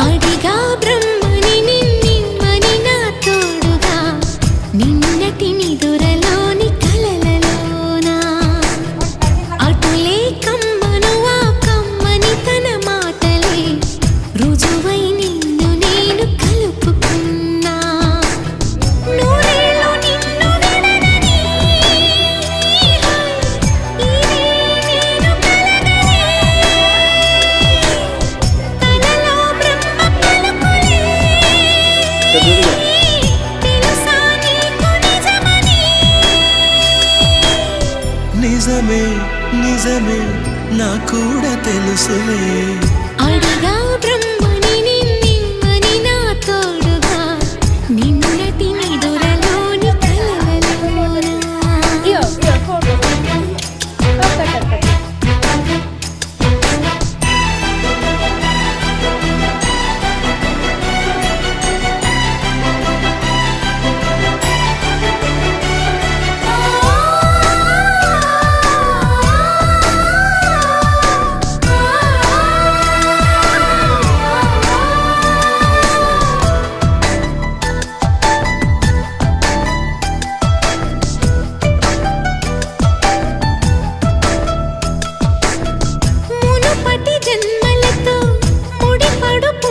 అడిగా బ్రహ్మని నిన్నిమ్మని నా తోడుగా నిన్నటి నిదురలోని కలలలోనా అటులే కమ్మను ఆ కమ్మని తన మాటలే రుజువై నిన్ను నేను కలుపుకున్నా నూరేళ్ళు నిన్ను విడనని ఇదే నేను కలగనే తలలో బ్రహ్మ పలుకులే తెలుసా నీకు నిజమని నిజమే నిజమే నా కూడా తెలుసులే అడిగా